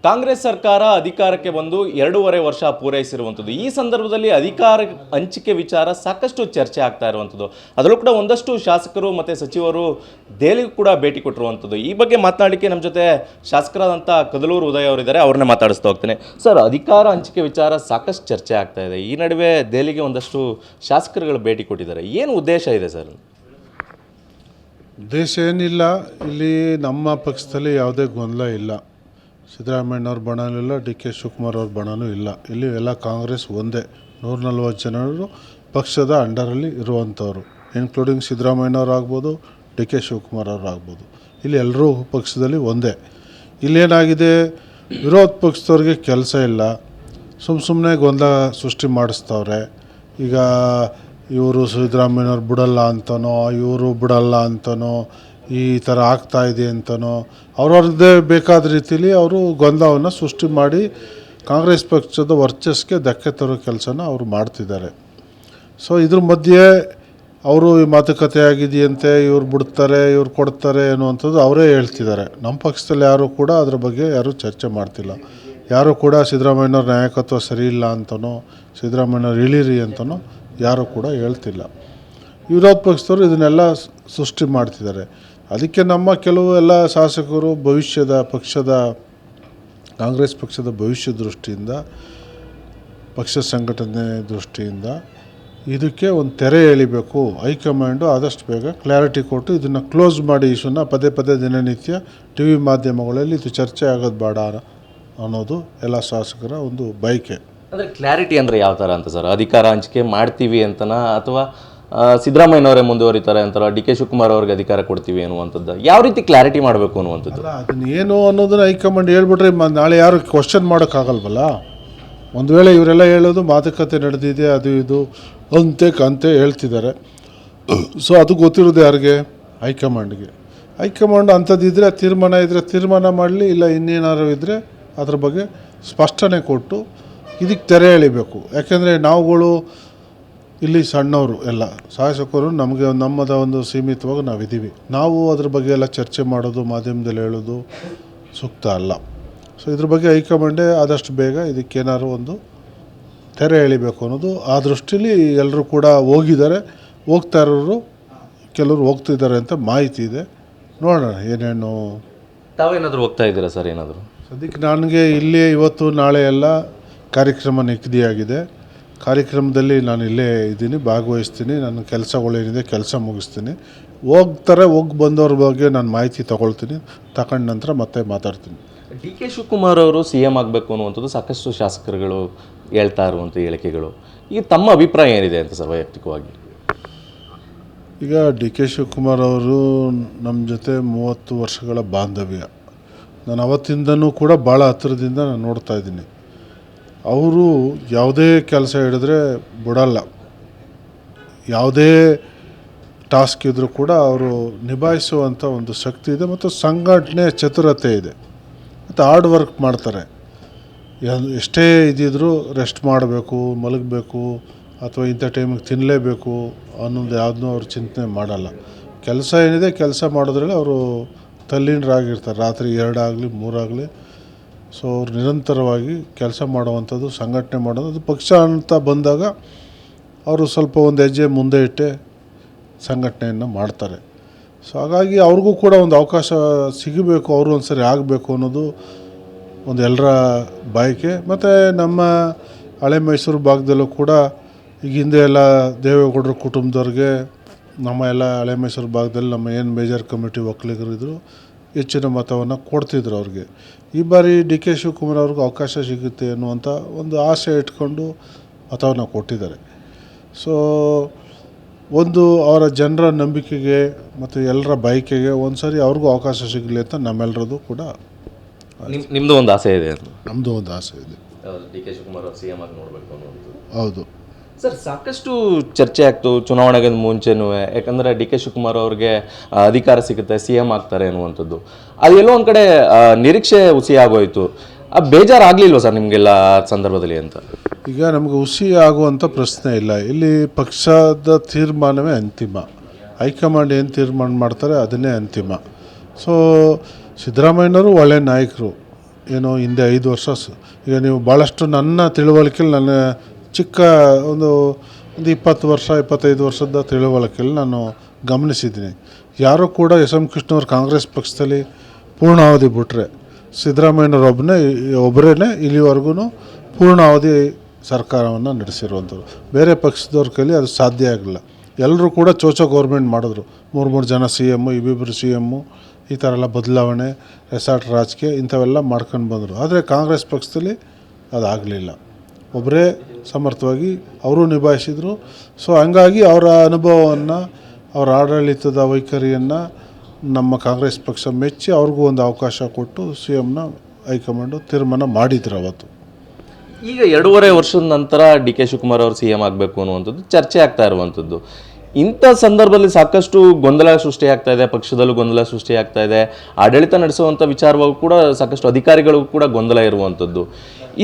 ಕಾಂಗ್ರೆಸ್ ಸರ್ಕಾರ ಅಧಿಕಾರಕ್ಕೆ ಬಂದು 2.5 ವರ್ಷ ಪೂರೈಸಿರುವಂಥದ್ದು. ಈ ಸಂದರ್ಭದಲ್ಲಿ ಅಧಿಕಾರ ಹಂಚಿಕೆ ವಿಚಾರ ಸಾಕಷ್ಟು ಚರ್ಚೆ ಆಗ್ತಾ ಇರುವಂಥದ್ದು. ಅದರಲ್ಲೂ ಕೂಡ ಒಂದಷ್ಟು ಶಾಸಕರು ಮತ್ತು ಸಚಿವರು ದೆಹಲಿಗೂ ಕೂಡ ಭೇಟಿ ಕೊಟ್ಟಿರುವಂಥದ್ದು. ಈ ಬಗ್ಗೆ ಮಾತನಾಡಲಿಕ್ಕೆ ನಮ್ಮ ಜೊತೆ ಶಾಸಕರಾದಂಥ ಕದಲೂರು ಉದಯ್ ಅವರಿದ್ದಾರೆ, ಅವ್ರನ್ನೇ ಮಾತಾಡಿಸ್ತಾ ಹೋಗ್ತೇನೆ. ಸರ್, ಅಧಿಕಾರ ಹಂಚಿಕೆ ವಿಚಾರ ಸಾಕಷ್ಟು ಚರ್ಚೆ ಆಗ್ತಾ ಇದೆ. ಈ ನಡುವೆ ದೆಹಲಿಗೆ ಒಂದಷ್ಟು ಶಾಸಕರುಗಳು ಭೇಟಿ ಕೊಟ್ಟಿದ್ದಾರೆ. ಏನು ಉದ್ದೇಶ ಇದೆ ಸರ್? ಉದ್ದೇಶ ಏನಿಲ್ಲ, ಇಲ್ಲಿ ನಮ್ಮ ಪಕ್ಷದಲ್ಲಿ ಯಾವುದೇ ಗೊಂದಲ ಇಲ್ಲ. ಸಿದ್ದರಾಮಯ್ಯನವ್ರ ಬಣನೂ ಇಲ್ಲ, ಡಿ ಕೆ ಶಿವಕುಮಾರ್ ಅವ್ರ ಬಣನೂ ಇಲ್ಲ. ಇಲ್ಲಿ ಎಲ್ಲ ಕಾಂಗ್ರೆಸ್ ಒಂದೇ. 140 ಜನರು ಪಕ್ಷದ ಅಂಡರಲ್ಲಿ ಇರುವಂಥವ್ರು, ಇನ್ಕ್ಲೂಡಿಂಗ್ ಸಿದ್ದರಾಮಯ್ಯನವ್ರು ಆಗ್ಬೋದು, ಡಿ ಕೆ ಶಿವಕುಮಾರ್ ಅವರು ಆಗ್ಬೋದು. ಇಲ್ಲಿ ಎಲ್ಲರೂ ಪಕ್ಷದಲ್ಲಿ ಒಂದೇ. ಇಲ್ಲೇನಾಗಿದೆ, ವಿರೋಧ ಪಕ್ಷದವ್ರಿಗೆ ಕೆಲಸ ಇಲ್ಲ, ಸುಮ್ಮನೆ ಗೊಂದಲ ಸೃಷ್ಟಿ ಮಾಡಿಸ್ತವ್ರೆ. ಈಗ ಇವರು ಸಿದ್ದರಾಮಯ್ಯನವ್ರು ಬಿಡಲ್ಲ ಅಂತನೋ, ಇವರು ಬಿಡಲ್ಲ ಅಂತನೋ, ಈ ಥರ ಆಗ್ತಾಯಿದೆ ಅಂತನೋ ಅವ್ರವ್ರದ್ದೇ ಬೇಕಾದ ರೀತಿಯಲ್ಲಿ ಅವರು ಗೊಂದಲವನ್ನು ಸೃಷ್ಟಿ ಮಾಡಿ ಕಾಂಗ್ರೆಸ್ ಪಕ್ಷದ ವರ್ಚಸ್ಗೆ ಧಕ್ಕೆ ತರೋ ಕೆಲಸನ ಅವರು ಮಾಡ್ತಿದ್ದಾರೆ. ಸೊ ಇದ್ರ ಮಧ್ಯೆ ಅವರು ಈ ಮಾತುಕತೆ ಆಗಿದೆಯಂತೆ, ಇವ್ರು ಬಿಡ್ತಾರೆ, ಇವ್ರು ಕೊಡ್ತಾರೆ ಅನ್ನುವಂಥದ್ದು ಅವರೇ ಹೇಳ್ತಿದ್ದಾರೆ. ನಮ್ಮ ಪಕ್ಷದಲ್ಲಿ ಯಾರೂ ಕೂಡ ಅದ್ರ ಬಗ್ಗೆ ಯಾರೂ ಚರ್ಚೆ ಮಾಡ್ತಿಲ್ಲ. ಯಾರೂ ಕೂಡ ಸಿದ್ದರಾಮಯ್ಯನವ್ರ ನಾಯಕತ್ವ ಸರಿ ಇಲ್ಲ ಅಂತನೋ, ಸಿದ್ದರಾಮಯ್ಯನವ್ರು ಇಳೀರಿ ಅಂತನೋ ಯಾರೂ ಕೂಡ ಹೇಳ್ತಿಲ್ಲ. ವಿರೋಧ ಪಕ್ಷದವರು ಇದನ್ನೆಲ್ಲ ಸೃಷ್ಟಿ ಮಾಡ್ತಿದ್ದಾರೆ. ಅದಕ್ಕೆ ನಮ್ಮ ಕೆಲವು ಎಲ್ಲ ಶಾಸಕರು ಪಕ್ಷದ ಕಾಂಗ್ರೆಸ್ ಪಕ್ಷದ ಭವಿಷ್ಯ ದೃಷ್ಟಿಯಿಂದ, ಪಕ್ಷ ಸಂಘಟನೆ ದೃಷ್ಟಿಯಿಂದ ಇದಕ್ಕೆ ಒಂದು ತೆರೆ ಎಳಿಬೇಕು. ಹೈಕಮಾಂಡು ಆದಷ್ಟು ಬೇಗ ಕ್ಲಾರಿಟಿ ಕೊಟ್ಟು ಇದನ್ನು ಕ್ಲೋಸ್ ಮಾಡಿ ಇಶ್ಯೂನ ಪದೇ ದಿನನಿತ್ಯ ಟಿ ವಿ ಮಾಧ್ಯಮಗಳಲ್ಲಿ ಇದು ಚರ್ಚೆ ಆಗೋದು ಬೇಡ ಅನ್ನೋದು ಎಲ್ಲ ಶಾಸಕರ ಒಂದು ಬಯಕೆ. ಅಂದರೆ ಕ್ಲಾರಿಟಿ ಅಂದರೆ ಯಾವ ಥರ ಅಂತ ಸರ್? ಅಧಿಕಾರ ಹಂಚಿಕೆ ಮಾಡ್ತೀವಿ ಅಂತನಾ, ಅಥವಾ ಸಿದ್ದರಾಮಯ್ಯನವರೇ ಮುಂದುವರಿತಾರೆ ಅಂತಾರ, ಡಿ ಕೆ ಶಿವಕುಮಾರ್ ಅವ್ರಿಗೆ ಅಧಿಕಾರ ಕೊಡ್ತೀವಿ ಅನ್ನುವಂಥದ್ದು? ಯಾವ ರೀತಿ ಕ್ಲಾರಿಟಿ ಮಾಡಬೇಕು ಅನ್ನುವಂಥದ್ದು? ಅದನ್ನ ಏನು ಅನ್ನೋದನ್ನ ಹೈಕಮಾಂಡ್ ಹೇಳ್ಬಿಟ್ರೆ ನಾಳೆ ಯಾರು ಕ್ವಶನ್ ಮಾಡೋಕ್ಕಾಗಲ್ವಲ್ಲ. ಒಂದು ವೇಳೆ ಇವರೆಲ್ಲ ಹೇಳೋದು ಮಾತುಕತೆ ನಡೆದಿದೆ, ಅದು ಇದು ಅಂತೆ ಹೇಳ್ತಿದ್ದಾರೆ. ಸೊ ಅದು ಗೊತ್ತಿರೋದು ಯಾರಿಗೆ? ಹೈಕಮಾಂಡ್ಗೆ. ಹೈಕಮಾಂಡ್ ಅಂಥದ್ದಿದ್ರೆ ತೀರ್ಮಾನ ಮಾಡಲಿ, ಇಲ್ಲ ಇನ್ನೇನಾದ್ರು ಇದ್ದರೆ ಅದ್ರ ಬಗ್ಗೆ ಸ್ಪಷ್ಟನೆ ಕೊಟ್ಟು ಇದಕ್ಕೆ ತೆರೆ ಎಳಿಬೇಕು. ಯಾಕೆಂದರೆ ನಾವುಗಳು ಇಲ್ಲಿ ಸಣ್ಣವರು, ಎಲ್ಲ ಶಾಸಕರು, ನಮ್ಮದ ಒಂದು ಸೀಮಿತವಾಗಿ ನಾವಿದ್ದೀವಿ. ನಾವು ಅದ್ರ ಬಗ್ಗೆ ಎಲ್ಲ ಚರ್ಚೆ ಮಾಡೋದು, ಮಾಧ್ಯಮದಲ್ಲಿ ಹೇಳೋದು ಸೂಕ್ತ ಅಲ್ಲ. ಸೊ ಇದ್ರ ಬಗ್ಗೆ ಹೈಕಮಾಂಡೇ ಆದಷ್ಟು ಬೇಗ ಇದಕ್ಕೇನಾದ್ರು ಒಂದು ತೆರೆ ಎಳಿಬೇಕು ಅನ್ನೋದು ಆ ದೃಷ್ಟಿಲಿ ಎಲ್ಲರೂ ಕೂಡ ಹೋಗ್ತಾ ಇರೋರು ಕೆಲವರು ಹೋಗ್ತಿದ್ದಾರೆ ಅಂತ ಮಾಹಿತಿ ಇದೆ. ನೋಡೋಣ ಏನೇನು. ತಾವೇನಾದರೂ ಹೋಗ್ತಾ ಇದ್ದೀರಾ ಸರ್? ಏನಾದರೂ ಸದ್ಯಕ್ಕೆ ನನಗೆ ಇಲ್ಲಿ ಇವತ್ತು ನಾಳೆ ಎಲ್ಲ ಕಾರ್ಯಕ್ರಮ ನಿಗದಿಯಾಗಿದೆ. ಕಾರ್ಯಕ್ರಮದಲ್ಲಿ ನಾನು ಇಲ್ಲೇ ಇದ್ದೀನಿ, ಭಾಗವಹಿಸ್ತೀನಿ. ನನ್ನ ಕೆಲಸಗಳೇನಿದೆ ಕೆಲಸ ಮುಗಿಸ್ತೀನಿ. ಹೋಗಿ ಬಂದವ್ರ ಬಗ್ಗೆ ನಾನು ಮಾಹಿತಿ ತಗೊಂಡು ನಂತರ ಮತ್ತೆ ಮಾತಾಡ್ತೀನಿ. ಡಿ ಕೆ ಶಿವಕುಮಾರ್ ಅವರು CM ಆಗಬೇಕು ಅನ್ನುವಂಥದ್ದು ಸಾಕಷ್ಟು ಶಾಸಕರುಗಳು ಹೇಳ್ತಾ ಇರುವಂಥ ಹೇಳಿಕೆಗಳು. ಈಗ ತಮ್ಮ ಅಭಿಪ್ರಾಯ ಏನಿದೆ ಅಂತ ಸರ್ ವೈಯಕ್ತಿಕವಾಗಿ? ಈಗ ಡಿ ಕೆ ಶಿವಕುಮಾರ್ ಅವರು ನಮ್ಮ ಜೊತೆ 30 ವರ್ಷಗಳ ಬಾಂಧವ್ಯ. ನಾನು ಅವತ್ತಿಂದನೂ ಕೂಡ ಭಾಳ ಹತ್ತಿರದಿಂದ ನಾನು ನೋಡ್ತಾ ಇದ್ದೀನಿ. ಅವರು ಯಾವುದೇ ಕೆಲಸ ಹಿಡಿದ್ರೆ ಬಿಡಲ್ಲ. ಯಾವುದೇ ಟಾಸ್ಕ್ ಇದ್ದರೂ ಕೂಡ ಅವರು ನಿಭಾಯಿಸುವಂಥ ಒಂದು ಶಕ್ತಿ ಇದೆ, ಮತ್ತು ಸಂಘಟನೆ ಚತುರತೆ ಇದೆ, ಮತ್ತು ಹಾರ್ಡ್ ವರ್ಕ್ ಮಾಡ್ತಾರೆ. ಎಷ್ಟೇ ಇದ್ದಿದ್ರೂ ರೆಸ್ಟ್ ಮಾಡಬೇಕು, ಮಲಗಬೇಕು, ಅಥವಾ ಇಂಥ ಟೈಮಿಗೆ ತಿನ್ನಲೇಬೇಕು ಅನ್ನೋದು ಯಾವುದನ್ನೂ ಅವ್ರು ಚಿಂತನೆ ಮಾಡಲ್ಲ. ಕೆಲಸ ಏನಿದೆ ಕೆಲಸ ಮಾಡೋದ್ರಲ್ಲಿ ಅವರು ತಲ್ಲೀನರಾಗಿರ್ತಾರೆ. ರಾತ್ರಿ 2 ಆಗಲಿ 3 ಆಗಲಿ. ಸೊ ಅವ್ರು ನಿರಂತರವಾಗಿ ಕೆಲಸ ಮಾಡುವಂಥದ್ದು, ಸಂಘಟನೆ ಮಾಡೋದು. ಅದು ಪಕ್ಷ ಅಂತ ಬಂದಾಗ ಅವರು ಸ್ವಲ್ಪ ಒಂದು ಹೆಜ್ಜೆ ಮುಂದೆ ಇಟ್ಟೆ ಸಂಘಟನೆಯನ್ನು ಮಾಡ್ತಾರೆ. ಸೊ ಹಾಗಾಗಿ ಅವ್ರಿಗೂ ಕೂಡ ಒಂದು ಅವಕಾಶ ಸಿಗಬೇಕು, ಅವರು ಒಂದು ಸರಿ ಆಗಬೇಕು ಅನ್ನೋದು ಒಂದು ಎಲ್ಲರ ಬಯಕೆ. ಮತ್ತು ನಮ್ಮ ಹಳೆ ಮೈಸೂರು ಭಾಗದಲ್ಲೂ ಕೂಡ ಈಗ ಹಿಂದೆ ಎಲ್ಲ ದೇವೇಗೌಡರ ಕುಟುಂಬದವ್ರಿಗೆ, ನಮ್ಮ ಎಲ್ಲ ಹಳೆ ಮೈಸೂರು ಭಾಗದಲ್ಲಿ ನಮ್ಮ ಏನು ಮೇಜರ್ ಕಮಿಟಿ ಒಕ್ಕಲಿಗರಿದ್ರು ಹೆಚ್ಚಿನ ಮತವನ್ನು ಕೊಡ್ತಿದ್ರು ಅವ್ರಿಗೆ. ಈ ಬಾರಿ ಡಿ ಕೆ ಶಿವಕುಮಾರ್ ಅವ್ರಿಗೆ ಅವಕಾಶ ಸಿಗುತ್ತೆ ಅನ್ನುವಂಥ ಒಂದು ಆಸೆ ಇಟ್ಕೊಂಡು ಮತವನ್ನು ಕೊಟ್ಟಿದ್ದಾರೆ. ಸೊ ಒಂದು ಅವರ ಜನರ ನಂಬಿಕೆಗೆ ಮತ್ತು ಎಲ್ಲರ ಬಯಕೆಗೆ ಒಂದು ಸಾರಿ ಅವ್ರಿಗೂ ಅವಕಾಶ ಸಿಗಲಿ ಅಂತ ನಮ್ಮೆಲ್ಲರದು ಕೂಡ. ನಿಮ್ಮದು ಒಂದು ಆಸೆ ಇದೆ? ನಮ್ಮದು ಒಂದು ಆಸೆ ಇದೆ, ಡಿ ಕೆ ಶಿವಕುಮಾರ್ ಅವರು CM ಆಗಿ ನೋಡಬೇಕು ಅನ್ನೋದು. ಹೌದು ಸರ್, ಸಾಕಷ್ಟು ಚರ್ಚೆ ಆಗ್ತು ಚುನಾವಣೆಗೆ ಮುಂಚೆನೂ. ಯಾಕಂದರೆ ಡಿ ಕೆ ಶಿವಕುಮಾರ್ ಅವ್ರಿಗೆ ಅಧಿಕಾರ ಸಿಗುತ್ತೆ, CM ಆಗ್ತಾರೆ ಅನ್ನುವಂಥದ್ದು. ಅದೆಲ್ಲೋ ಒಂದು ಕಡೆ ನಿರೀಕ್ಷೆ ಹುಸಿ ಆಗೋಯಿತು. ಬೇಜಾರಾಗಲಿಲ್ವ ಸರ್ ನಿಮಗೆಲ್ಲ ಸಂದರ್ಭದಲ್ಲಿ ಅಂತ? ಈಗ ನಮಗೆ ಹುಸಿ ಆಗುವಂಥ ಪ್ರಶ್ನೆ ಇಲ್ಲ. ಇಲ್ಲಿ ಪಕ್ಷದ ತೀರ್ಮಾನವೇ ಅಂತಿಮ. ಹೈಕಮಾಂಡ್ ಏನು ತೀರ್ಮಾನ ಮಾಡ್ತಾರೆ ಅದನ್ನೇ ಅಂತಿಮ. ಸೊ ಸಿದ್ದರಾಮಯ್ಯನವರು ಒಳ್ಳೆಯ ನಾಯಕರು, ಏನೋ ಹಿಂದೆ 5 ವರ್ಷ ಈಗ ನೀವು ಭಾಳಷ್ಟು ನನ್ನ ತಿಳುವಳಿಕೆಯಲ್ಲಿ ನನ್ನ ಚಿಕ್ಕ ಒಂದು 20 ವರ್ಷ 25 ವರ್ಷದ ತಿಳುವಳಿಕೆಯಲ್ಲಿ ನಾನು ಗಮನಿಸಿದ್ದೀನಿ. ಯಾರೂ ಕೂಡ ಎಸ್ ಎಂ ಕೃಷ್ಣವ್ರು ಕಾಂಗ್ರೆಸ್ ಪಕ್ಷದಲ್ಲಿ ಪೂರ್ಣಾವಧಿ ಬಿಟ್ಟರೆ ಒಬ್ಬರೇ ಇಲ್ಲಿವರೆಗೂ ಪೂರ್ಣಾವಧಿ ಸರ್ಕಾರವನ್ನು ನಡೆಸಿರುವಂಥದ್ದು. ಬೇರೆ ಪಕ್ಷದವ್ರ ಕೈಲಿ ಅದು ಸಾಧ್ಯ ಆಗಲಿಲ್ಲ. ಎಲ್ಲರೂ ಕೂಡ ಚೋಚೋ ಗೌರ್ಮೆಂಟ್ ಮಾಡಿದ್ರು. 3 ಜನ ಸಿ ಎಮ್ಮು, ಇಬ್ಬಿಬ್ಬರು ಸಿ ಎಮ್ಮು, ಈ ಥರ ಎಲ್ಲ ಬದಲಾವಣೆ, ರೆಸಾರ್ಟ್ ರಾಜಕೀಯ ಇಂಥವೆಲ್ಲ ಮಾಡ್ಕೊಂಡು ಬಂದರು. ಆದರೆ ಕಾಂಗ್ರೆಸ್ ಪಕ್ಷದಲ್ಲಿ ಅದಾಗಲಿಲ್ಲ. ಒಬ್ಬರೇ ಸಮರ್ಥವಾಗಿ ಅವರು ನಿಭಾಯಿಸಿದರು. ಸೊ ಹಂಗಾಗಿ ಅವರ ಅನುಭವವನ್ನು, ಅವರ ಆಡಳಿತದ ವೈಖರಿಯನ್ನು ನಮ್ಮ ಕಾಂಗ್ರೆಸ್ ಪಕ್ಷ ಮೆಚ್ಚಿ ಅವ್ರಿಗೂ ಒಂದು ಅವಕಾಶ ಕೊಟ್ಟು ಸಿ ಎಮ್ನ ಹೈಕಮಾಂಡು ತೀರ್ಮಾನ ಮಾಡಿದ್ರು ಅವತ್ತು. ಈಗ 2.5 ವರ್ಷದ ನಂತರ ಡಿ ಕೆ ಶಿವಕುಮಾರ್ ಅವರು ಸಿ ಎಂ ಆಗಬೇಕು ಅನ್ನುವಂಥದ್ದು ಚರ್ಚೆ ಆಗ್ತಾ ಇರುವಂಥದ್ದು. ಇಂಥ ಸಂದರ್ಭದಲ್ಲಿ ಸಾಕಷ್ಟು ಗೊಂದಲ ಸೃಷ್ಟಿಯಾಗ್ತಾ ಇದೆ, ಪಕ್ಷದಲ್ಲೂ ಗೊಂದಲ ಸೃಷ್ಟಿಯಾಗ್ತಾ ಇದೆ, ಆಡಳಿತ ನಡೆಸುವಂಥ ವಿಚಾರವಾಗೂ ಕೂಡ ಸಾಕಷ್ಟು ಅಧಿಕಾರಿಗಳಿಗೂ ಕೂಡ ಗೊಂದಲ ಇರುವಂಥದ್ದು.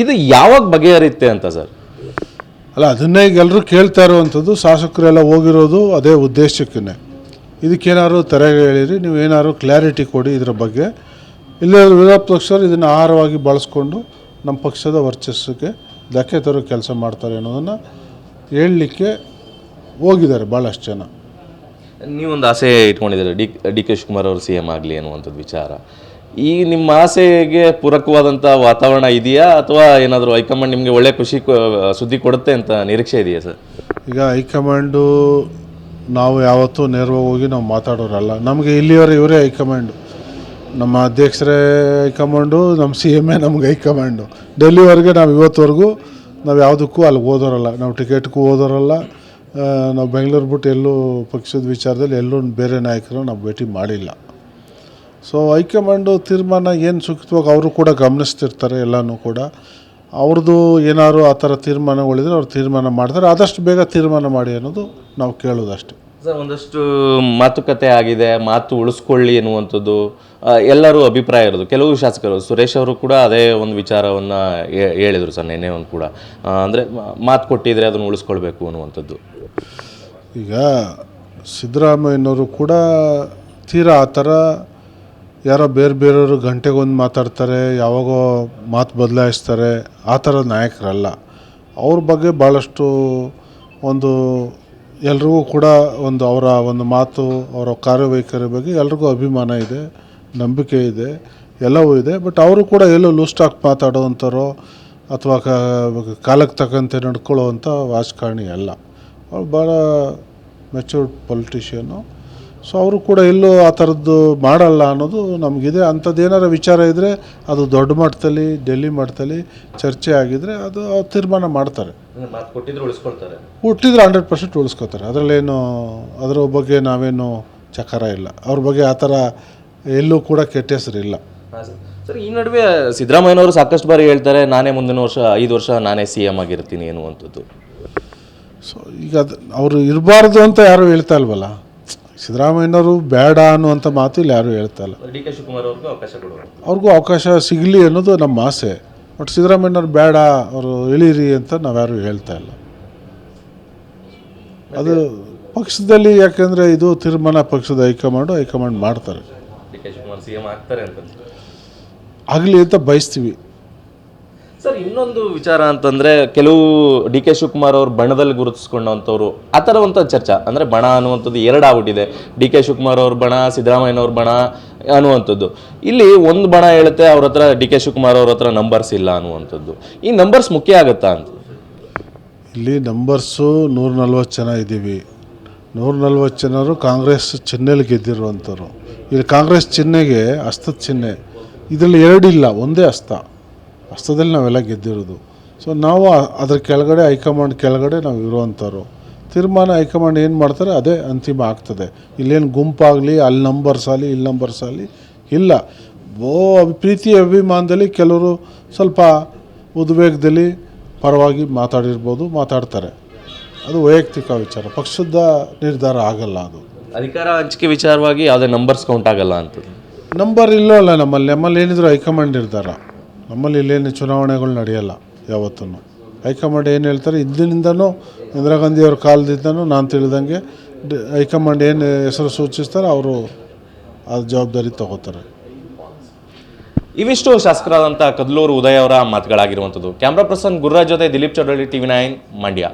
ಇದು ಯಾವಾಗ ಬಗೆಹರಿಯುತ್ತೆ ಅಂತ ಸರ್? ಅಲ್ಲ, ಅದನ್ನೇ ಈಗ ಎಲ್ಲರೂ ಕೇಳ್ತಾ ಇರುವಂಥದ್ದು. ಶಾಸಕರೆಲ್ಲ ಹೋಗಿರೋದು ಅದೇ ಉದ್ದೇಶಕ್ಕೇ. ಇದಕ್ಕೇನಾದ್ರು ತೆರೆಗೆ ಹೇಳಿರಿ, ನೀವು ಏನಾದ್ರು ಕ್ಲಾರಿಟಿ ಕೊಡಿ ಇದ್ರ ಬಗ್ಗೆ. ಇಲ್ಲ ವಿರೋಧ ಪಕ್ಷರು ಇದನ್ನು ಆಹಾರವಾಗಿ ಬಳಸ್ಕೊಂಡು ನಮ್ಮ ಪಕ್ಷದ ವರ್ಚಸ್ಸಿಗೆ ಧಕ್ಕೆ ತರೋ ಕೆಲಸ ಮಾಡ್ತಾರೆ ಅನ್ನೋದನ್ನು ಹೇಳಲಿಕ್ಕೆ ಹೋಗಿದ್ದಾರೆ ಭಾಳಷ್ಟು ಜನ. ನೀವೊಂದು ಆಸೆ ಇಟ್ಕೊಂಡಿದ್ದೀರಿ ಡಿ ಕೆ ಶಿವಕುಮಾರ್ ಅವರು ಸಿ ಎಂ ಆಗಲಿ ಅನ್ನುವಂಥದ್ದು ವಿಚಾರ. ಈ ನಿಮ್ಮ ಆಸೆಗೆ ಪೂರಕವಾದಂಥ ವಾತಾವರಣ ಇದೆಯಾ, ಅಥವಾ ಏನಾದರೂ ಹೈಕಮಾಂಡ್ ನಿಮಗೆ ಒಳ್ಳೆ ಸುದ್ದಿ ಕೊಡುತ್ತೆ ಅಂತ ನಿರೀಕ್ಷೆ ಇದೆಯಾ ಸರ್? ಈಗ ಹೈಕಮಾಂಡು ನಾವು ಯಾವತ್ತೂ ನೇರವಾಗಿ ಹೋಗಿ ನಾವು ಮಾತಾಡೋರಲ್ಲ. ನಮಗೆ ಇಲ್ಲಿವರೆಗೆ ಇವರೇ ಹೈಕಮಾಂಡು. ನಮ್ಮ ಅಧ್ಯಕ್ಷರೇ ಹೈಕಮಾಂಡು, ನಮ್ಮ ಸಿ ಎಮ್ಮೇ ನಮ್ಗೆ ಹೈಕಮಾಂಡು. ಡೆಲ್ಲಿವರೆಗೆ ನಾವು ಇವತ್ತುವರೆಗೂ ನಾವು ಯಾವುದಕ್ಕೂ ಅಲ್ಲಿಗೆ ಹೋದೋರಲ್ಲ. ನಾವು ಟಿಕೆಟ್ಗೂ ಹೋದೋರಲ್ಲ. ನಾವು ಬೆಂಗಳೂರು ಬಿಟ್ಟು ಎಲ್ಲೂ ಪಕ್ಷದ ವಿಚಾರದಲ್ಲಿ ಎಲ್ಲೂ ಬೇರೆ ನಾಯಕರು ನಾವು ಭೇಟಿ ಮಾಡಿಲ್ಲ. ಸೊ ಹೈಕಮಾಂಡು ತೀರ್ಮಾನ ಏನು ಸೂಕ್ತವಾಗಿ ಅವರು ಕೂಡ ಗಮನಿಸ್ತಿರ್ತಾರೆ. ಎಲ್ಲನೂ ಕೂಡ ಅವ್ರದ್ದು ಏನಾದ್ರು ಆ ಥರ ತೀರ್ಮಾನಗಳಿದ್ರೆ ಅವ್ರು ತೀರ್ಮಾನ ಮಾಡ್ತಾರೆ. ಆದಷ್ಟು ಬೇಗ ತೀರ್ಮಾನ ಮಾಡಿ ಅನ್ನೋದು ನಾವು ಕೇಳೋದಷ್ಟೇ. ಸರ್, ಒಂದಷ್ಟು ಮಾತುಕತೆ ಆಗಿದೆ, ಮಾತು ಉಳಿಸ್ಕೊಳ್ಳಿ ಎನ್ನುವಂಥದ್ದು ಎಲ್ಲರೂ ಅಭಿಪ್ರಾಯ ಇರೋದು. ಕೆಲವು ಶಾಸಕರು, ಸುರೇಶ್ ಅವರು ಕೂಡ ಅದೇ ಒಂದು ವಿಚಾರವನ್ನು ಹೇಳಿದರು ಸರ್ ನೆನ್ನೆ ಒಂದು ಕೂಡ. ಅಂದರೆ ಮಾತು ಕೊಟ್ಟಿದ್ರೆ ಅದನ್ನು ಉಳಿಸ್ಕೊಳ್ಬೇಕು ಅನ್ನುವಂಥದ್ದು. ಈಗ ಸಿದ್ದರಾಮಯ್ಯನವರು ಕೂಡ ತೀರಾ ಆ ಥರ ಯಾರೋ ಬೇರೆಯವರು ಗಂಟೆಗೊಂದು ಮಾತಾಡ್ತಾರೆ, ಯಾವಾಗೋ ಮಾತು ಬದಲಾಯಿಸ್ತಾರೆ, ಆ ಥರ ನಾಯಕರಲ್ಲ. ಅವ್ರ ಬಗ್ಗೆ ಭಾಳಷ್ಟು ಒಂದು ಎಲ್ರಿಗೂ ಕೂಡ ಅವರ ಒಂದು ಮಾತು, ಅವರ ಕಾರ್ಯವೈಖರಿ ಬಗ್ಗೆ ಎಲ್ರಿಗೂ ಅಭಿಮಾನ ಇದೆ, ನಂಬಿಕೆ ಇದೆ, ಎಲ್ಲವೂ ಇದೆ. ಬಟ್ ಅವರು ಕೂಡ ಎಲ್ಲೋ ಲೂಸ್ಟಾಗಿ ಮಾತಾಡೋವಂಥರೋ ಅಥವಾ ಕಾಲಕ್ಕೆ ತಕ್ಕಂತೆ ನಡ್ಕೊಳ್ಳೋವಂಥ ರಾಜಕಾರಣಿ ಅಲ್ಲ. ಅವ್ರು ಭಾಳ ಮೆಚೂರ್ಡ್ ಪೊಲಿಟಿಷಿಯನು. ಸೊ ಅವರು ಕೂಡ ಎಲ್ಲೂ ಆ ಥರದ್ದು ಮಾಡಲ್ಲ ಅನ್ನೋದು ನಮಗಿದೆ. ಅಂಥದ್ದು ಏನಾರ ವಿಚಾರ ಇದ್ದರೆ ಅದು ದೊಡ್ಡ ಮಟ್ಟದಲ್ಲಿ, ಡೆಲ್ಲಿ ಮಟ್ಟದಲ್ಲಿ ಚರ್ಚೆ ಆಗಿದ್ದರೆ ಅದು ಅವ್ರು ತೀರ್ಮಾನ ಮಾಡ್ತಾರೆ. ಹುಟ್ಟಿದ್ರೆ 100% ಉಳಿಸ್ಕೋತಾರೆ. ಅದರಲ್ಲೇನು ಅದರ ಬಗ್ಗೆ ನಾವೇನು ಚಕಾರ ಇಲ್ಲ. ಅವ್ರ ಬಗ್ಗೆ ಆ ಥರ ಎಲ್ಲೂ ಕೂಡ ಕೆಟ್ಟ ಹೆಸರಿಲ್ಲ. ಸರ್, ಈ ನಡುವೆ ಸಿದ್ದರಾಮಯ್ಯನವರು ಸಾಕಷ್ಟು ಬಾರಿ ಹೇಳ್ತಾರೆ, ನಾನೇ ಮುಂದಿನ ವರ್ಷ 5 ವರ್ಷ ನಾನೇ ಸಿ ಎಂ ಆಗಿರ್ತೀನಿ ಅನ್ನುವಂಥದ್ದು. ಸೊ ಈಗ ಅದು ಅವರು ಇರಬಾರ್ದು ಅಂತ ಯಾರೂ ಹೇಳ್ತಾ ಇಲ್ವಲ್ಲ. ಸಿದ್ದರಾಮಯ್ಯನವರು ಬೇಡ ಅನ್ನುವಂಥ ಮಾತು ಇಲ್ಲಿ ಯಾರೂ ಹೇಳ್ತಾ ಇಲ್ಲ. ಡಿ ಕೆ ಶಿವಕುಮಾರ್ ಅವ್ರಿಗೂ ಅವಕಾಶ ಸಿಗಲಿ ಅನ್ನೋದು ನಮ್ಮ ಆಸೆ. ಬಟ್ ಸಿದ್ದರಾಮಯ್ಯನವ್ರು ಬೇಡ, ಅವರು ಇಳೀರಿ ಅಂತ ನಾವ್ಯಾರು ಹೇಳ್ತಾ ಇಲ್ಲ. ಅದು ಪಕ್ಷದಲ್ಲಿ, ಯಾಕೆಂದರೆ ಇದು ತೀರ್ಮಾನ ಪಕ್ಷದ ಹೈಕಮಾಂಡ್ ಮಾಡ್ತಾರೆ. D K Shivakumar C M ಆಗ್ತಾರೆ ಅಂತ ಆಗಲಿ ಅಂತ ಬಯಸ್ತೀವಿ. ಸರ್, ಇನ್ನೊಂದು ವಿಚಾರ ಅಂತಂದರೆ, ಕೆಲವು ಡಿ ಕೆ ಶಿವಕುಮಾರ್ ಅವರು ಬಣದಲ್ಲಿ ಗುರುತಿಸ್ಕೊಂಡಂಥವ್ರು ಆ ಥರ ಒಂದು ಚರ್ಚೆ. ಅಂದರೆ ಬಣ ಅನ್ನುವಂಥದ್ದು 2 ಆಗ್ಬಿಟ್ಟಿದೆ. ಡಿ ಕೆ ಶಿವಕುಮಾರ್ ಅವ್ರ ಬಣ, ಸಿದ್ದರಾಮಯ್ಯನವ್ರ ಬಣ ಅನ್ನುವಂಥದ್ದು. ಇಲ್ಲಿ ಒಂದು ಬಣ ಹೇಳುತ್ತೆ ಅವ್ರ ಹತ್ರ, ಡಿ ಕೆ ಶಿವಕುಮಾರ್ ಅವ್ರ ಹತ್ರ ನಂಬರ್ಸ್ ಇಲ್ಲ ಅನ್ನುವಂಥದ್ದು. ಈ ನಂಬರ್ಸ್ ಮುಖ್ಯ ಆಗುತ್ತಾ ಅಂತ? ಇಲ್ಲಿ ನಂಬರ್ಸು 140 ಜನ ಇದ್ದೀವಿ. 140 ಜನರು ಕಾಂಗ್ರೆಸ್ ಚಿಹ್ನೆಯಲ್ಲಿ ಗೆದ್ದಿರುವಂಥವ್ರು. ಇಲ್ಲಿ ಕಾಂಗ್ರೆಸ್ ಚಿಹ್ನೆಗೆ ಹಸ್ತದ ಚಿಹ್ನೆ, ಇದರಲ್ಲಿ 2 ಇಲ್ಲ, ಒಂದೇ ಹಸ್ತದಲ್ಲಿ ನಾವೆಲ್ಲ ಗೆದ್ದಿರೋದು. ಸೊ ನಾವು ಅದ್ರ ಕೆಳಗಡೆ, ಹೈಕಮಾಂಡ್ ಕೆಳಗಡೆ ನಾವು ಇರುವಂಥವ್ರು. ತೀರ್ಮಾನ ಹೈಕಮಾಂಡ್ ಏನು ಮಾಡ್ತಾರೆ ಅದೇ ಅಂತಿಮ ಆಗ್ತದೆ. ಇಲ್ಲೇನು ಗುಂಪಾಗಲಿ, ಅಲ್ಲಿ ನಂಬರ್ಸ್ ಆಗಲಿ, ಇಲ್ಲಿ ನಂಬರ್ಸ್ ಆಗಲಿ ಇಲ್ಲ. ಪ್ರೀತಿ ಅಭಿಮಾನದಲ್ಲಿ ಕೆಲವರು ಸ್ವಲ್ಪ ಉದ್ವೇಗದಲ್ಲಿ ಪರವಾಗಿ ಮಾತಾಡ್ತಾರೆ. ಅದು ವೈಯಕ್ತಿಕ ವಿಚಾರ, ಪಕ್ಷದ ನಿರ್ಧಾರ ಆಗಲ್ಲ. ಅದು ಅಧಿಕಾರ ಹಂಚಿಕೆ ವಿಚಾರವಾಗಿ ಯಾವುದೇ ನಂಬರ್ಸ್ ಕೌಂಟ್ ಆಗಲ್ಲ ಅಂತ. ನಂಬರ್ ಇಲ್ಲವಲ್ಲ ನಮ್ಮಲ್ಲಿ ಏನಿದ್ರು ಹೈಕಮಾಂಡ್ ನಿರ್ಧಾರ. ನಮ್ಮಲ್ಲಿ ಇಲ್ಲೇನು ಚುನಾವಣೆಗಳು ನಡೆಯಲ್ಲ ಯಾವತ್ತೂ. ಹೈಕಮಾಂಡ್ ಏನು ಹೇಳ್ತಾರೆ, ಇಂದಿನಿಂದನೂ ಇಂದಿರಾ ಗಾಂಧಿಯವ್ರ ಕಾಲದಿಂದನೂ ನಾನು ತಿಳಿದಂಗೆ ಹೈಕಮಾಂಡ್ ಏನು ಹೆಸರು ಸೂಚಿಸ್ತಾರೆ ಅವರು ಆ ಜವಾಬ್ದಾರಿ ತಗೋತಾರೆ. ಇವಿಷ್ಟು ಶಾಸಕರಾದಂಥ ಕದ್ಲೂರು ಉದಯ್ ಅವರ ಮಾತುಗಳಾಗಿರುವಂಥದ್ದು. ಕ್ಯಾಮ್ರಾ ಪರ್ಸನ್ ಗುರುರಾಜ್ ಜೊತೆ ದಿಲೀಪ್ ಚೌಡಳ್ಳಿ, TV9 ಮಂಡ್ಯ.